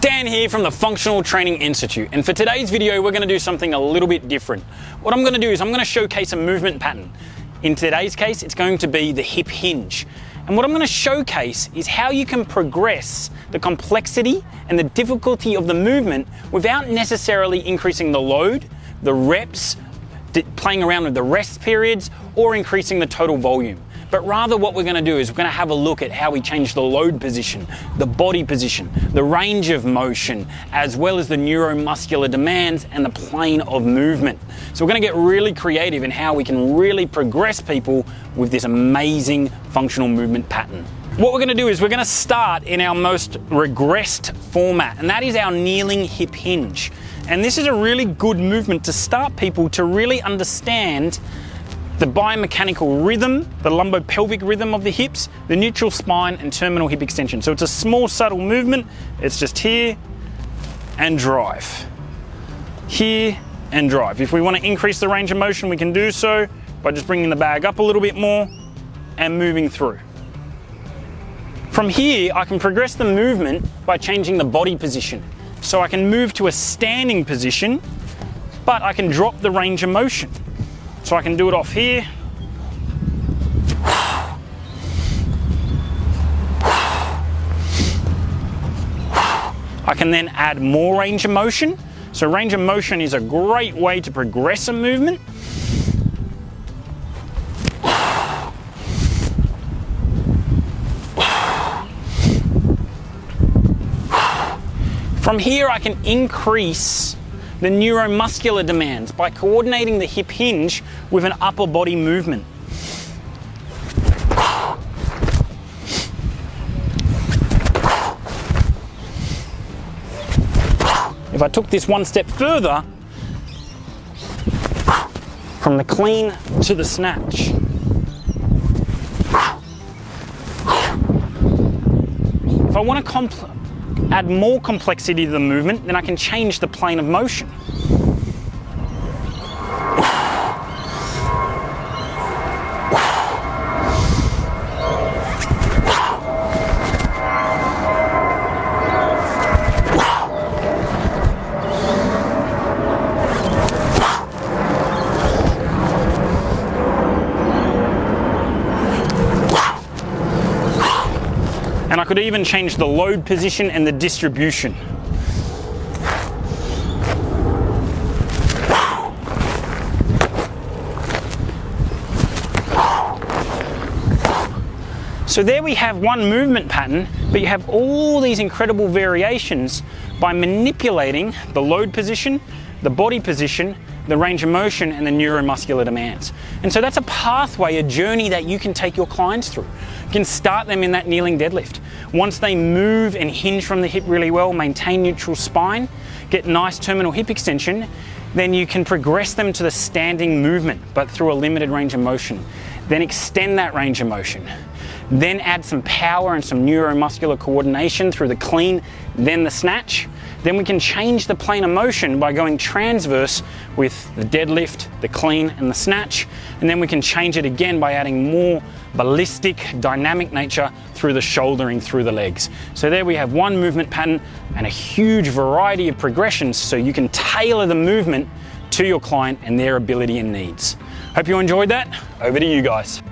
Dan here from the Functional Training Institute, and for today's video we're going to do something a little bit different. What I'm going to do is I'm going to showcase a movement pattern. In today's case it's going to be the hip hinge, and what I'm going to showcase is how you can progress the complexity and the difficulty of the movement without necessarily increasing the load, the reps, playing around with the rest periods, or increasing the total volume. But rather what we're going to do is we're going to have a look at how we change the load position, the body position, the range of motion, as well as the neuromuscular demands and the plane of movement. So we're going to get really creative in how we can really progress people with this amazing functional movement pattern. What we're going to do is we're going to start in our most regressed format, and that is our kneeling hip hinge. And this is a really good movement to start people to really understand the biomechanical rhythm, the lumbopelvic rhythm of the hips, the neutral spine and terminal hip extension. So it's a small subtle movement. It's just here and drive. Here and drive. If we want to increase the range of motion, we can do so by just bringing the bag up a little bit more and moving through. From here, I can progress the movement by changing the body position. So I can move to a standing position, but I can drop the range of motion. So I can do it off here. I can then add more range of motion. So range of motion is a great way to progress a movement. From here I can increase the neuromuscular demands by coordinating the hip hinge with an upper body movement. If I took this one step further, from the clean to the snatch. If I want to add more complexity to the movement, then I can change the plane of motion. And I could even change the load position and the distribution. So there we have one movement pattern, but you have all these incredible variations by manipulating the load position, the body position, the range of motion and the neuromuscular demands. And so that's a pathway, a journey that you can take your clients through. You can start them in that kneeling deadlift. Once they move and hinge from the hip really well, maintain neutral spine, get nice terminal hip extension, then you can progress them to the standing movement, but through a limited range of motion. Then extend that range of motion. Then add some power and some neuromuscular coordination through the clean, then the snatch. Then we can change the plane of motion by going transverse with the deadlift, the clean and the snatch. And then we can change it again by adding more ballistic, dynamic nature through the shouldering, through the legs. So there we have one movement pattern and a huge variety of progressions so you can tailor the movement to your client and their ability and needs. Hope you enjoyed that. Over to you guys.